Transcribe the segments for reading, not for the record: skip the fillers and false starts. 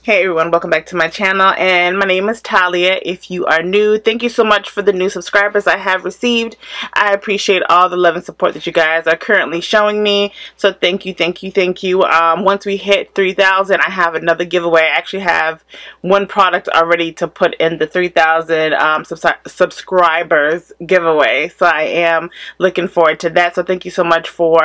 Hey everyone, welcome back to my channel, and my name is Talia. If you are new, thank you so much for the new subscribers I have received. I appreciate all the love and support that you guys are currently showing me, so thank you, thank you, thank you. Once we hit 3,000, I have another giveaway. I actually have one product already to put in the 3,000 subscribers giveaway, so I am looking forward to that. So thank you so much for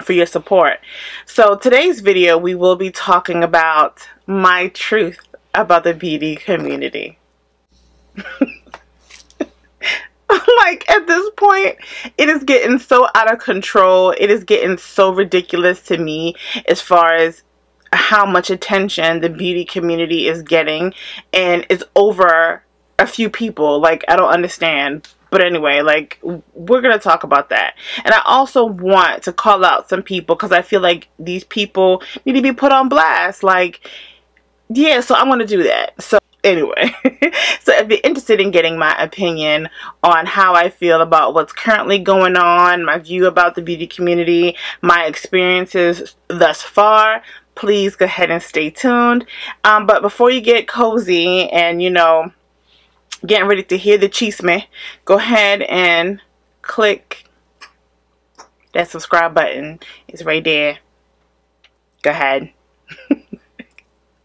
your support. So today's video we will be talking about my truth about the beauty community. Like, at this point it is getting so out of control. It is getting so ridiculous to me as far as how much attention the beauty community is getting, and it's over a few people. Like, I don't understand. But anyway, like, we're going to talk about that. And I also want to call out some people because I feel like these people need to be put on blast. Like, yeah, so I'm going to do that. So anyway, so if you're interested in getting my opinion on how I feel about what's currently going on, my view about the beauty community, my experiences thus far, please go ahead and stay tuned. But before you get cozy and, you know, getting ready to hear the chisme, go ahead and click that subscribe button. It's right there. Go ahead.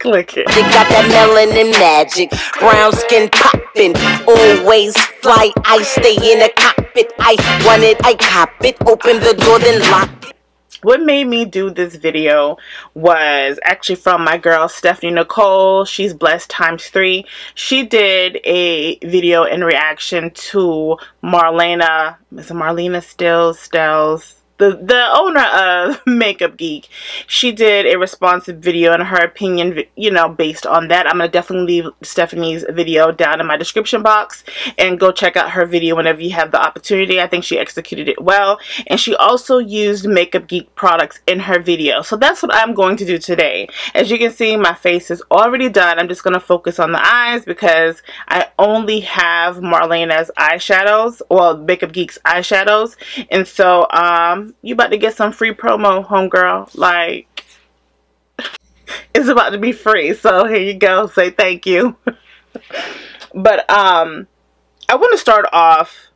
Click it. They got that melanin magic, brown skin popping, always fly. I stay in a cockpit. I want it, I cop it. Open the door, then lock it. What made me do this video was actually from my girl Stephanie Nicole. She's blessed ×3. She did a video in reaction to Marlena. Is it Marlena Stills? The owner of Makeup Geek. She did a responsive video, and her opinion, you know, based on that. I'm going to definitely leave Stephanie's video down in my description box, and go check out her video whenever you have the opportunity. I think she executed it well, and she also used Makeup Geek products in her video. So that's what I'm going to do today. As you can see, my face is already done. I'm just going to focus on the eyes because I only have Marlena's eyeshadows, well, Makeup Geek's eyeshadows, and so you about to get some free promo, homegirl. Like, it's about to be free, so here you go. Say thank you. But I want to start off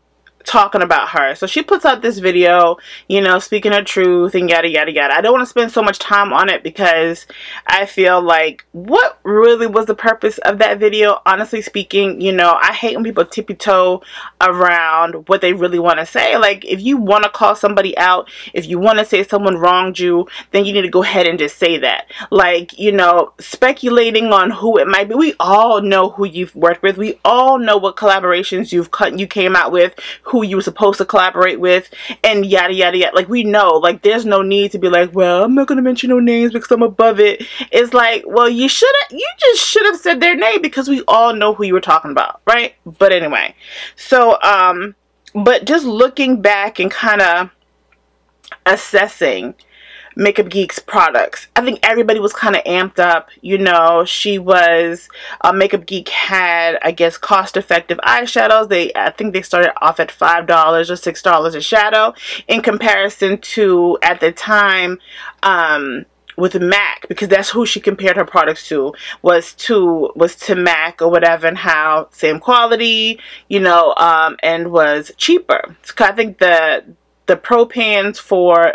talking about her. So she puts out this video, you know, speaking her truth and yada yada yada. I don't want to spend so much time on it because I feel like, what really was the purpose of that video? Honestly speaking, you know, I hate when people tippy-toe around what they really want to say. Like, if you want to call somebody out, if you want to say someone wronged you, then you need to go ahead and just say that. Like, you know, speculating on who it might be. We all know who you've worked with. We all know what collaborations you came out with, who you were supposed to collaborate with, and yada yada yada. Like, we know. Like, there's no need to be like, well, I'm not gonna mention no names because I'm above it. It's like, well, you just should have said their name because we all know who you were talking about, right? But anyway, so but just looking back and kind of assessing Makeup Geek's products, I think everybody was kind of amped up. You know, she was, Makeup Geek had, I guess, cost-effective eyeshadows. I think they started off at $5 or $6 a shadow, in comparison to, at the time, with MAC, because that's who she compared her products to, was to MAC or whatever, and how same quality, you know, and was cheaper. So I think the Pro Pans for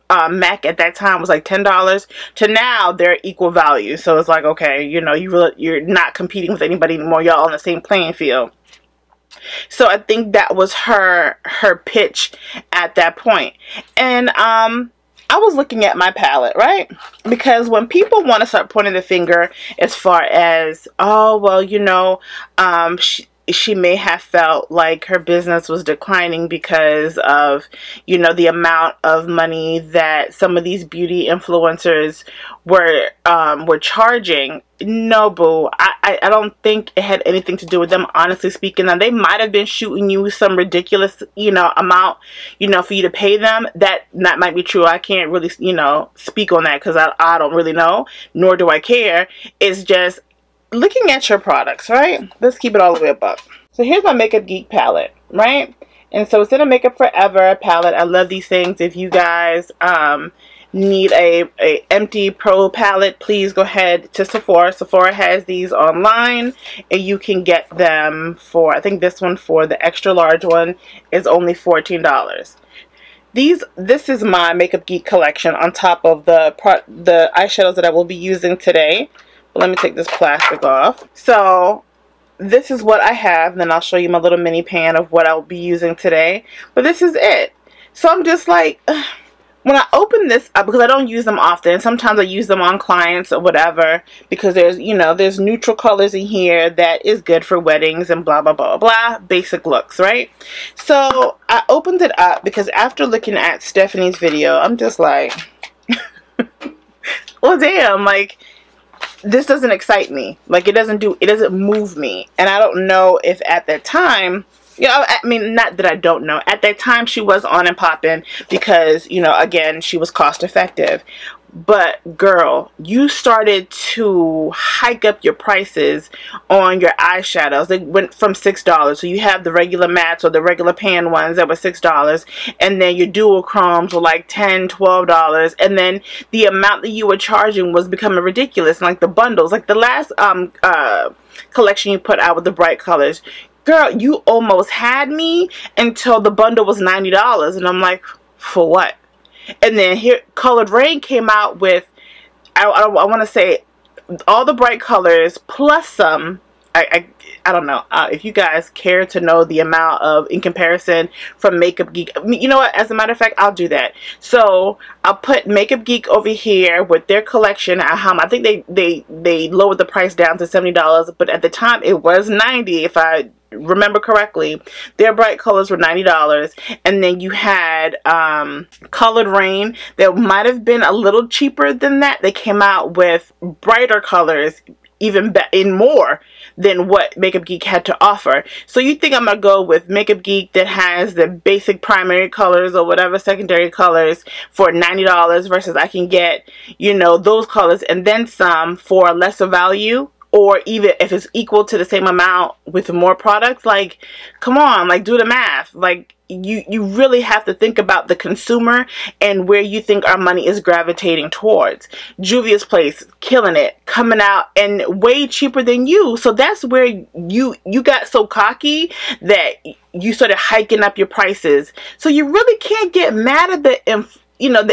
MAC at that time was like $10 to now they're equal value. So it's like, okay, you know, you're not competing with anybody anymore. Y'all on the same playing field. So I think that was her pitch at that point. And I was looking at my palette, right? Because when people want to start pointing the finger as far as, oh, well, you know, she may have felt like her business was declining because of, you know, the amount of money that some of these beauty influencers were charging. No, boo. I don't think it had anything to do with them, honestly speaking. Now, they might have been shooting you some ridiculous, you know, amount, you know, for you to pay them. That might be true. I can't really, you know, speak on that because I don't really know, nor do I care. It's just looking at your products, right? Let's keep it all the way above. So here's my Makeup Geek palette, right? And so it's in a Makeup Forever palette. I love these things. If you guys need a empty pro palette, please go ahead to Sephora. Sephora has these online, and you can get them for, I think this one for the extra large one is only $14. This is my Makeup Geek collection on top of the eyeshadows that I will be using today. But let me take this plastic off. So this is what I have, and then I'll show you my little mini pan of what I'll be using today. But this is it. So I'm just like, when I open this up, because I don't use them often, sometimes I use them on clients or whatever, because there's, you know, there's neutral colors in here that is good for weddings and blah, blah, blah, blah, basic looks, right? So I opened it up because after looking at Stephanie's video, I'm just like, well, damn, like, this doesn't excite me. Like, it doesn't move me. And I don't know if at that time, you know, I mean, not that I don't know. At that time, she was on and popping because, you know, again, she was cost effective. But, girl, you started to hike up your prices on your eyeshadows. They went from $6. So you have the regular mattes or the regular pan ones that were $6. And then your dual chromes were like $10, $12. And then the amount that you were charging was becoming ridiculous. Like the bundles, like the last collection you put out with the bright colors. Girl, you almost had me until the bundle was $90. And I'm like, for what? And then here, Colored Rain came out with, I want to say, all the bright colors plus some. I don't know if you guys care to know the amount of, in comparison, from Makeup Geek. You know what? As a matter of fact, I'll do that. So I'll put Makeup Geek over here with their collection. I think they lowered the price down to $70, but at the time it was $90 if I remember correctly. Their bright colors were $90, and then you had Colored Rain that might have been a little cheaper than that. They came out with brighter colors, even in more than what Makeup Geek had to offer. So you think I'm gonna go with Makeup Geek that has the basic primary colors or whatever secondary colors for $90 versus I can get, you know, those colors and then some for lesser value? Or even if it's equal to the same amount with more products? Like, come on, like, do the math. Like, you really have to think about the consumer and where you think our money is gravitating towards. Juvia's Place, killing it, coming out and way cheaper than you. So that's where you got so cocky that you started hiking up your prices. So you really can't get mad at the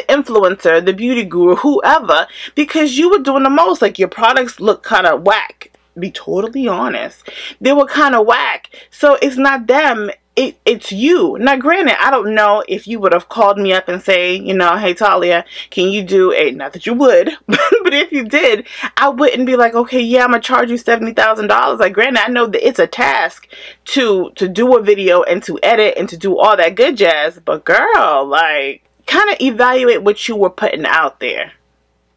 influencer, the beauty guru, whoever, because you were doing the most. Like, your products look kind of whack. Be totally honest, they were kind of whack. So it's not them, it's you. Now granted, I don't know if you would have called me up and say, you know, hey Talia, can you do a, not that you would, but if you did, I wouldn't be like, okay, yeah, I'm gonna charge you $70,000. Like, granted, I know that it's a task to do a video and to edit and to do all that good jazz, but girl, like, kind of evaluate what you were putting out there.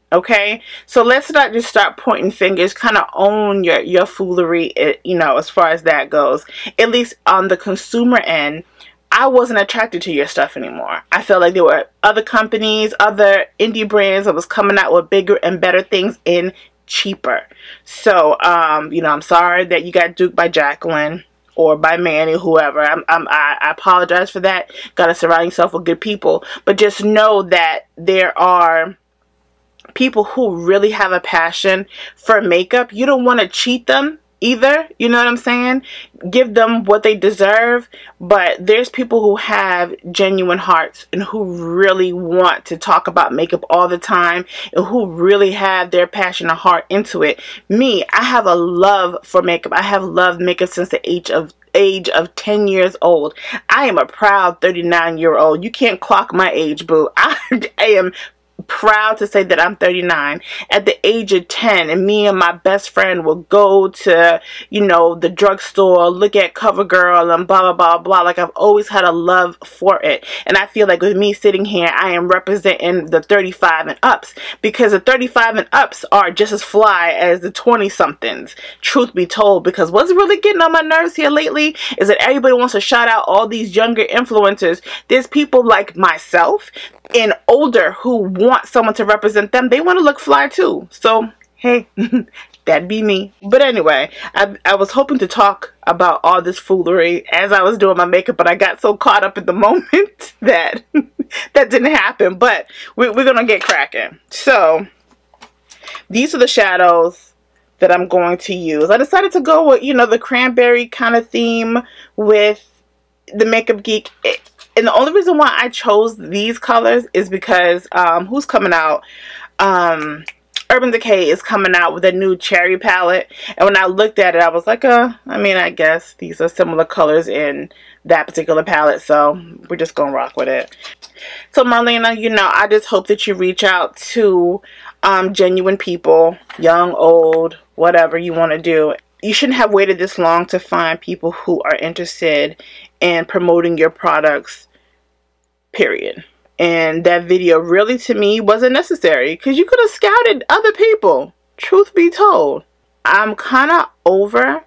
Okay, so let's not just start pointing fingers. Kind of own your foolery, you know, as far as that goes. At least on the consumer end, I wasn't attracted to your stuff anymore. I felt like there were other companies, other indie brands that was coming out with bigger and better things and cheaper. So, you know, I'm sorry that you got duped by Jacqueline or by Manny, whoever. I apologize for that. Gotta surround yourself with good people. But just know that there are people who really have a passion for makeup. You don't want to cheat them either. You know what I'm saying? Give them what they deserve. But there's people who have genuine hearts and who really want to talk about makeup all the time and who really have their passion and heart into it. Me, I have a love for makeup. I have loved makeup since the age of 10 years old. I am a proud 39-year-old. You can't clock my age, boo. I am proud to say that I'm 39. At the age of 10, and me and my best friend will go to, you know, the drugstore, look at CoverGirl and blah, blah, blah, blah. Like, I've always had a love for it. And I feel like with me sitting here, I am representing the 35 and ups, because the 35 and ups are just as fly as the 20-somethings, truth be told. Because what's really getting on my nerves here lately is that everybody wants to shout out all these younger influencers. There's people like myself and older who want someone to represent them. They want to look fly too. So, hey, that'd be me. But anyway, I was hoping to talk about all this foolery as I was doing my makeup, but I got so caught up in the moment that that didn't happen, but we're gonna get cracking. So these are the shadows that I'm going to use. I decided to go with, you know, the cranberry kind of theme with the Makeup Geek. And the only reason why I chose these colors is because who's coming out? Urban Decay is coming out with a new cherry palette, and when I looked at it, I was like, I mean, I guess these are similar colors in that particular palette, so we're just gonna rock with it. So Marlena, you know, I just hope that you reach out to genuine people, young, old, whatever you want to do. You shouldn't have waited this long to find people who are interested in promoting your products, period. And that video really, to me, wasn't necessary because you could have scouted other people. Truth be told, I'm kind of over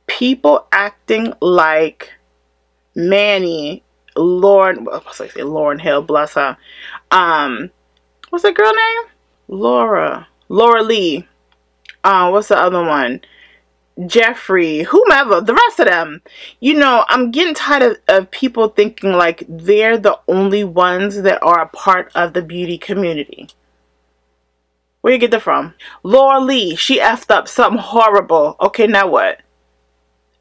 people acting like Manny, Lauren Hill, bless her. What's that girl name? Laura Lee. What's the other one? Jeffrey, whomever, the rest of them. You know, I'm getting tired of people thinking like they're the only ones that are a part of the beauty community. Where you get that from? Laura Lee, she effed up something horrible. Okay, now what?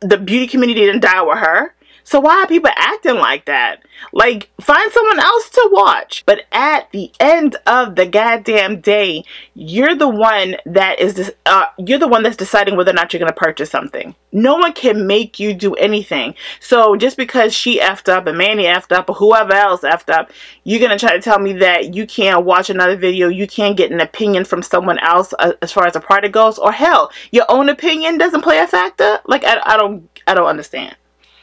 The beauty community didn't die with her. So why are people acting like that? Like, find someone else to watch. But at the end of the goddamn day, you're the one that is you're the one that's deciding whether or not you're going to purchase something. No one can make you do anything. So just because she effed up and Manny effed up or whoever else effed up, you're going to try to tell me that you can't watch another video, you can't get an opinion from someone else as far as the product goes, or hell, your own opinion doesn't play a factor? Like, I don't understand.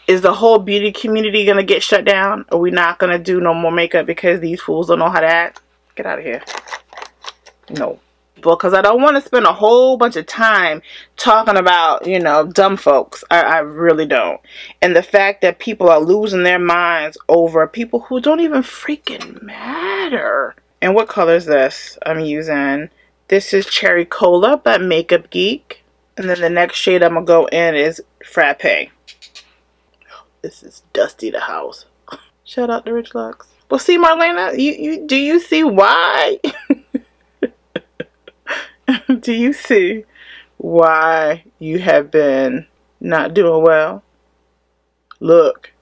Is the whole beauty community going to get shut down? Are we not going to do no more makeup because these fools don't know how to act? Get out of here. No. Because I don't want to spend a whole bunch of time talking about, you know, dumb folks. I really don't. And the fact that people are losing their minds over people who don't even freaking matter. And what color is this I'm using? This is Cherry Cola by Makeup Geek. And then the next shade I'm going to go in is Frappe. This is Dusty the House. Shout out to Rich Lux. Well, see, Marlena, do you see why? Do you see why you have been not doing well? Look,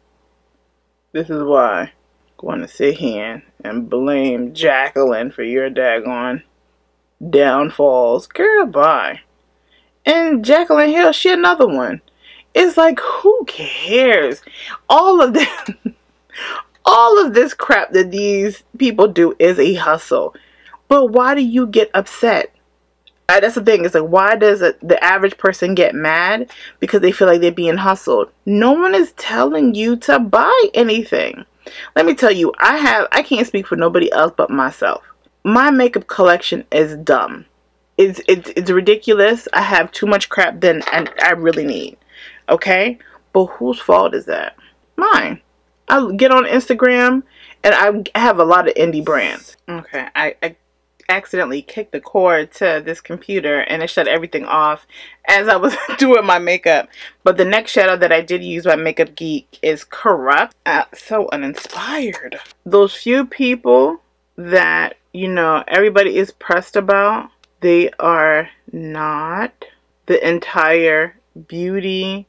this is why. I'm going to sit here and blame Jacqueline for your daggone downfalls. Girl, bye. And Jacqueline Hill, she another one. It's like, who cares? All of this crap that these people do is a hustle. But why do you get upset? That's the thing. It's like, why does the average person get mad? Because they feel like they're being hustled. No one is telling you to buy anything. Let me tell you, I can't speak for nobody else but myself. My makeup collection is dumb. It's ridiculous. I have too much crap than I really need. Okay, but whose fault is that? Mine. I get on Instagram and I have a lot of indie brands. Okay, I accidentally kicked the cord to this computer and it shut everything off as I was doing my makeup. But the next shadow that I did use by Makeup Geek is Corrupt. So uninspired. Those few people that, you know, everybody is pressed about, they are not the entire beauty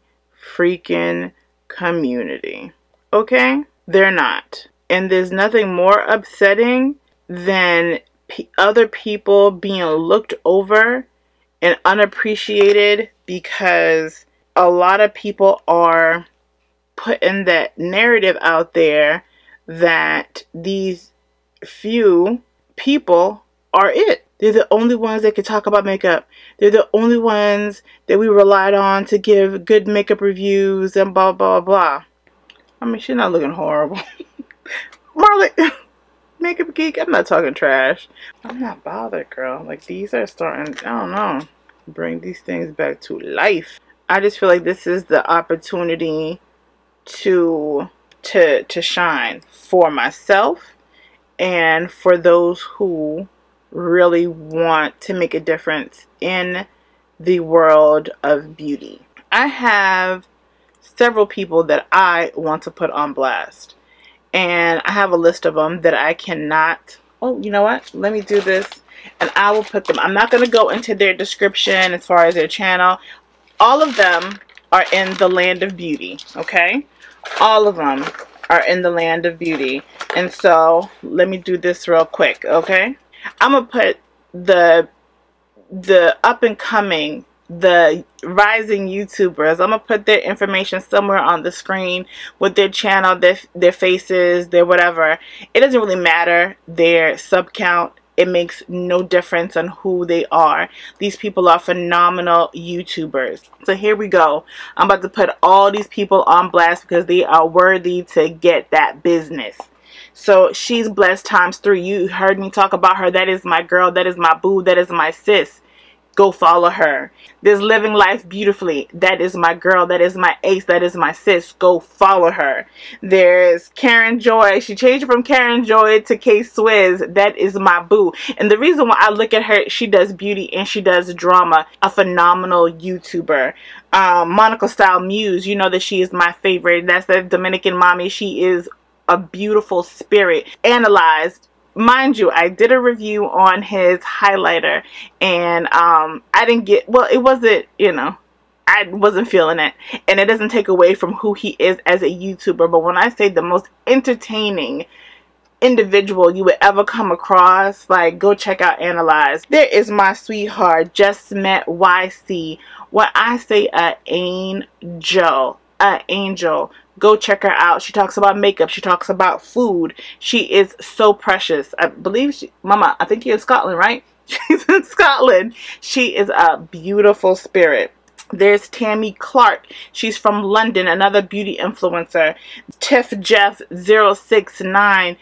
freaking community. Okay? They're not. And there's nothing more upsetting than other people being looked over and unappreciated because a lot of people are putting that narrative out there that these few people are it. They're the only ones that can talk about makeup. They're the only ones that we relied on to give good makeup reviews and blah, blah, blah. I mean, she's not looking horrible. Marley, Makeup Geek, I'm not talking trash. I'm not bothered, girl. Like, these are starting, I don't know, bring these things back to life. I just feel like this is the opportunity to shine for myself and for those who really want to make a difference in the world of beauty. I have several people that I want to put on blast, and I have a list of them that I cannot. Oh, you know what? Let me do this, and I will put them. I'm not going to go into their description as far as their channel. All of them are in the land of beauty, okay? All of them are in the land of beauty. And so, let me do this real quick, okay? I'm going to put the up and coming, the rising YouTubers. I'm going to put their information somewhere on the screen with their channel, their faces, their whatever. It doesn't really matter, their sub count. It makes no difference on who they are. These people are phenomenal YouTubers. So here we go. I'm about to put all these people on blast because they are worthy to get that business. So she's blessed ×3. You heard me talk about her. That is my girl. That is my boo. That is my sis. Go follow her. There's Living Life Beautifully. That is my girl. That is my ace. That is my sis. Go follow her. There's Karen Joy. She changed from Karen Joy to K Swizz. That is my boo. And the reason why I look at her, she does beauty and she does drama. A phenomenal YouTuber. Monica Style Muse. You know that she is my favorite. That's the Dominican mommy. She is a beautiful spirit. Analyzed. Mind you, I did a review on his highlighter, and I didn't get, well, it wasn't, you know, I wasn't feeling it, and it doesn't take away from who he is as a YouTuber, but when I say the most entertaining individual you would ever come across, like, go check out Analyze. There is my sweetheart, Just Met YC. When I say an angel, go check her out. She talks about makeup. She talks about food. She is so precious. I believe Mama, I think you're in Scotland, right? She's in Scotland. She is a beautiful spirit. There's Tammy Clark. She's from London, another beauty influencer. Tiff Jeff 069.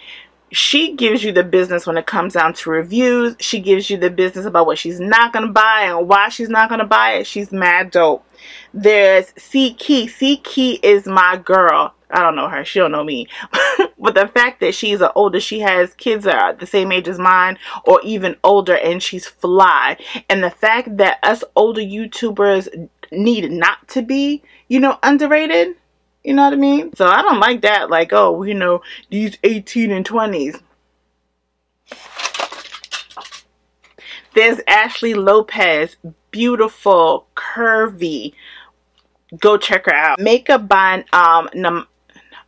She gives you the business when it comes down to reviews. She gives you the business about what she's not going to buy and why she's not going to buy it. She's mad dope. There's C Key. C Key is my girl. I don't know her. She don't know me. But the fact that she's older, she has kids that are the same age as mine or even older, and she's fly. And the fact that us older YouTubers need not to be, you know, underrated. You know what I mean? So I don't like that. Like, oh, you know, these 18 and 20s. There's Ashley Lopez. Beautiful, curvy. Go check her out. Makeup by I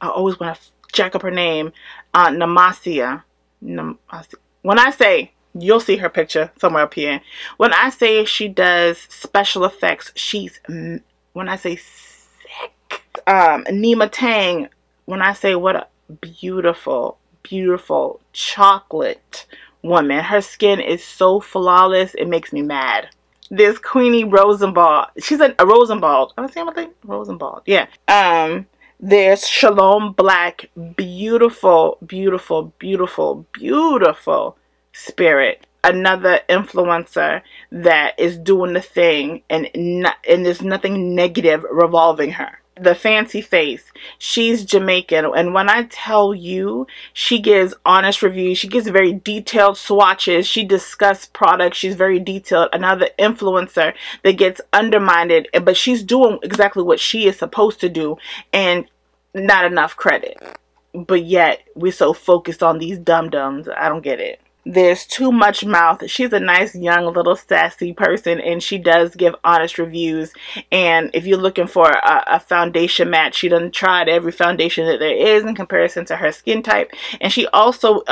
always want to jack up her name. Namasia. When I say, you'll see her picture somewhere up here. When I say she does special effects, she's, when I say sick. Nima Tang. When I say what a beautiful, beautiful chocolate woman. Her skin is so flawless, it makes me mad. There's Queenie Rosenbald. She's a Rosenbald. I say my thing? Rosenbald. Yeah. There's Shalom Black. Beautiful, beautiful, beautiful, beautiful spirit. Another influencer that is doing the thing, and there's nothing negative revolving her. The Fancy Face. She's Jamaican, and when I tell you, she gives honest reviews. She gives very detailed swatches. She discusses products. She's very detailed. Another influencer that gets undermined, but she's doing exactly what she is supposed to do, and not enough credit. But yet, we're so focused on these dum-dums. I don't get it. There's Too Much Mouth. She's a nice, young, little sassy person, and she does give honest reviews. And if you're looking for a foundation match, she done tried every foundation that there is in comparison to her skin type. And she also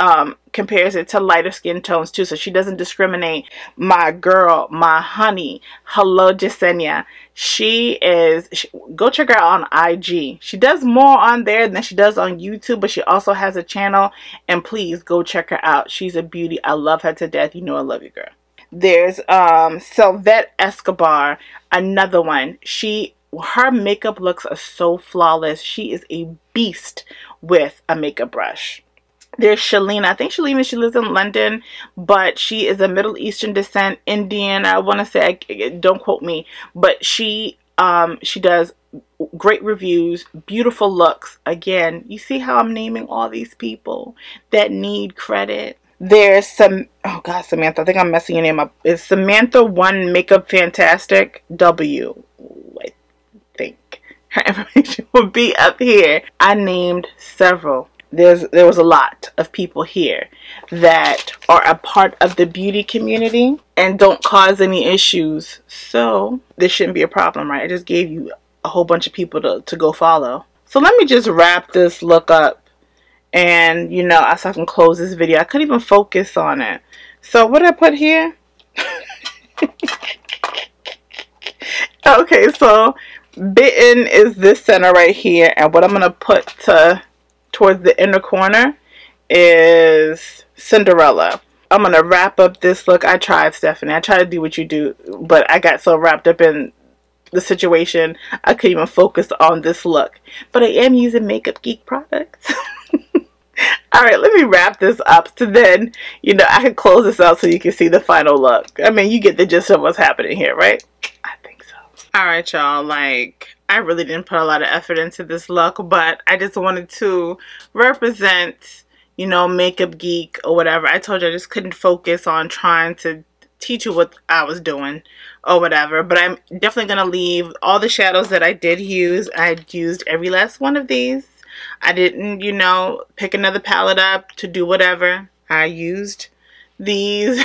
compares it to lighter skin tones too, so she doesn't discriminate. My girl, my honey, hello Jasenia. Go check her out on IG. She does more on there than she does on YouTube, but she also has a channel, and please go check her out. She's a beauty. I love her to death. You know I love you, girl. There's Sylvette Escobar, another one. Her makeup looks are so flawless. She is a beast with a makeup brush. There's Shalina. I think she lives in London, but she is a Middle Eastern descent, Indian. I want to say, don't quote me, but she does great reviews, beautiful looks. Again, you see how I'm naming all these people that need credit. There's oh God, Samantha, I think I'm messing your name up. It's Samantha One Makeup Fantastic W, I think. Her information will be up here. I named several. there was a lot of people here that are a part of the beauty community and don't cause any issues. So this shouldn't be a problem, right? I just gave you a whole bunch of people to go follow. So let me just wrap this look up, and so I can close this video. I couldn't even focus on it. So what did I put here? Okay, so Bitten is this center right here, and what I'm gonna put towards the inner corner is Cinderella. I'm gonna wrap up this look. I tried, Stephanie. I tried to do what you do, but I got so wrapped up in the situation I couldn't even focus on this look. But I am using Makeup Geek products. Alright, let me wrap this up so then, I can close this out so you can see the final look. I mean, you get the gist of what's happening here, right? I think so. Alright, y'all, I really didn't put a lot of effort into this look, but I just wanted to represent, Makeup Geek or whatever. I told you I just couldn't focus on trying to teach you what I was doing or whatever, but I'm definitely going to leave all the shadows that I did use. I used every last one of these. I didn't, pick another palette up to do whatever. I used these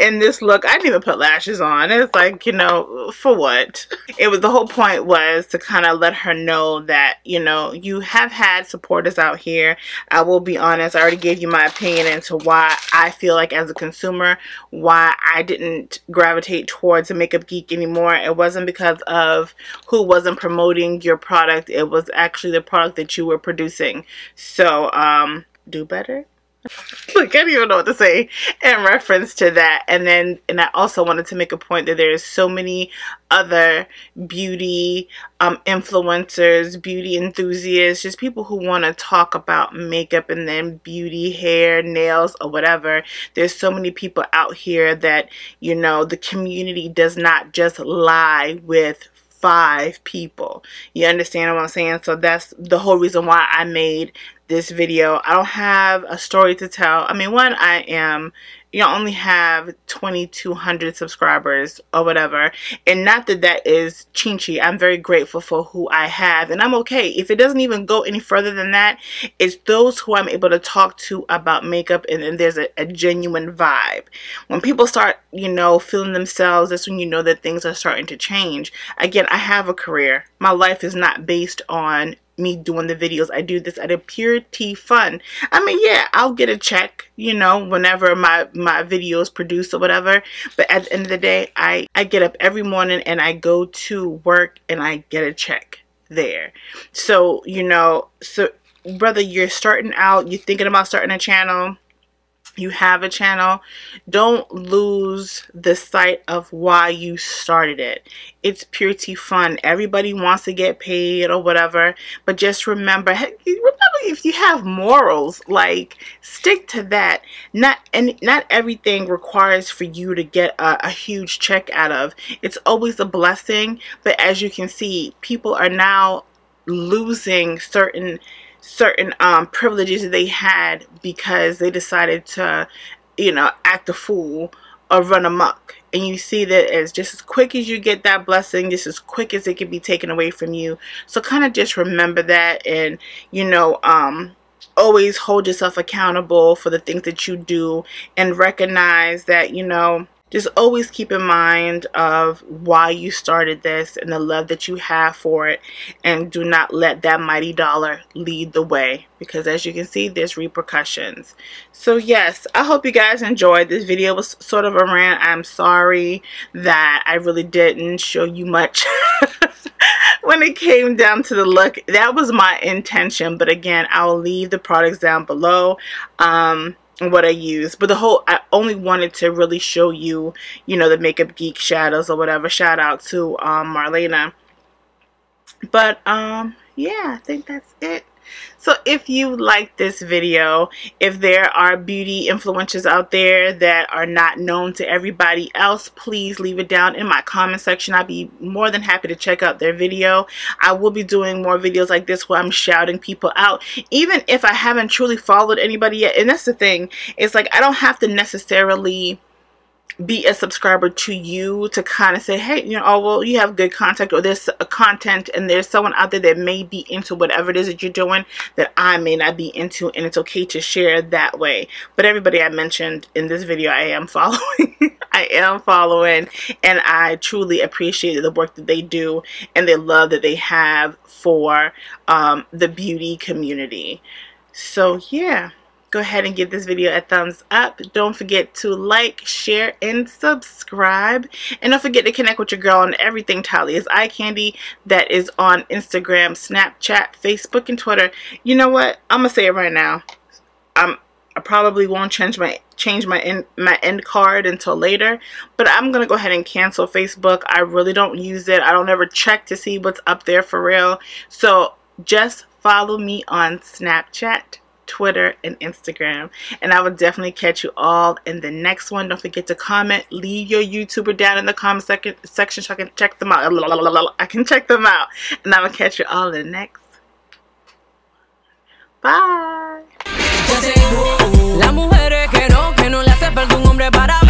in this look. I didn't even put lashes on. It's like, for what? It was, the whole point was to kind of let her know that, you have had supporters out here. I will be honest, I already gave you my opinion into why I feel like as a consumer, why I didn't gravitate towards a Makeup Geek anymore. It wasn't because of who wasn't promoting your product. It was actually the product that you were producing. So, do better. Like, I don't even know what to say in reference to that. And I also wanted to make a point that there's so many other beauty influencers, beauty enthusiasts, just people who want to talk about makeup and then beauty, hair, nails, or whatever. There's so many people out here that, the community does not just lie with 5 people. You understand what I'm saying? So that's the whole reason why I made this video. I don't have a story to tell. I mean, one, I am, only have 2,200 subscribers or whatever, and not that that is chinchy. I'm very grateful for who I have, and I'm okay. If it doesn't even go any further than that, it's those who I'm able to talk to about makeup, and there's a genuine vibe. When people start, feeling themselves, that's when you know that things are starting to change. Again, I have a career. My life is not based on me doing the videos. I do this out of purity fun. I mean, yeah, I'll get a check, whenever my videos produce or whatever, but at the end of the day, I get up every morning and I go to work and I get a check there. So, so whether you're starting out, you're thinking about starting a channel, you have a channel, don't lose the sight of why you started it. It's purity fun. Everybody wants to get paid or whatever, but just remember if you have morals, stick to that. Not everything requires for you to get a huge check out of. It's always a blessing, but as you can see, people are now losing certain privileges that they had because they decided to, act a fool or run amok. And you see that as just as quick as you get that blessing, just as quick as it can be taken away from you. So kind of just remember that, and, always hold yourself accountable for the things that you do, and recognize that, just always keep in mind of why you started this and the love that you have for it, and do not let that mighty dollar lead the way, because as you can see, there's repercussions. So yes, I hope you guys enjoyed. This video was sort of a rant. I'm sorry that I really didn't show you much when it came down to the look. That was my intention, but again, I'll leave the products down below. What I use, but I only wanted to really show you, the Makeup Geek shadows or whatever. Shout out to Marlena. But yeah, I think that's it. So if you like this video, if there are beauty influencers out there that are not known to everybody else, please leave it down in my comment section. I'd be more than happy to check out their video. I will be doing more videos like this where I'm shouting people out, even if I haven't truly followed anybody yet. And that's the thing, it's like I don't have to necessarily be a subscriber to you to kind of say, hey, you know, oh, well, you have good content, or there's a content and there's someone out there that may be into whatever it is that you're doing that I may not be into, and it's okay to share that way. But everybody I mentioned in this video, I am following. I am following, and I truly appreciate the work that they do and the love that they have for the beauty community. So yeah, go ahead and give this video a thumbs up. Don't forget to like, share, and subscribe. And don't forget to connect with your girl on everything Thaliaseyecandy. That is on Instagram, Snapchat, Facebook, and Twitter. You know what? I'm gonna say it right now. I probably won't change my end card until later, but I'm gonna go ahead and cancel Facebook. I really don't use it. I don't ever check to see what's up there for real. So just follow me on Snapchat, Twitter, and Instagram, and I will definitely catch you all in the next one. Don't forget to comment, leave your YouTuber down in the comment section so I can check them out. I can check them out, and I will catch you all in the next. Bye. Las mujeres que no le hace falta un hombre para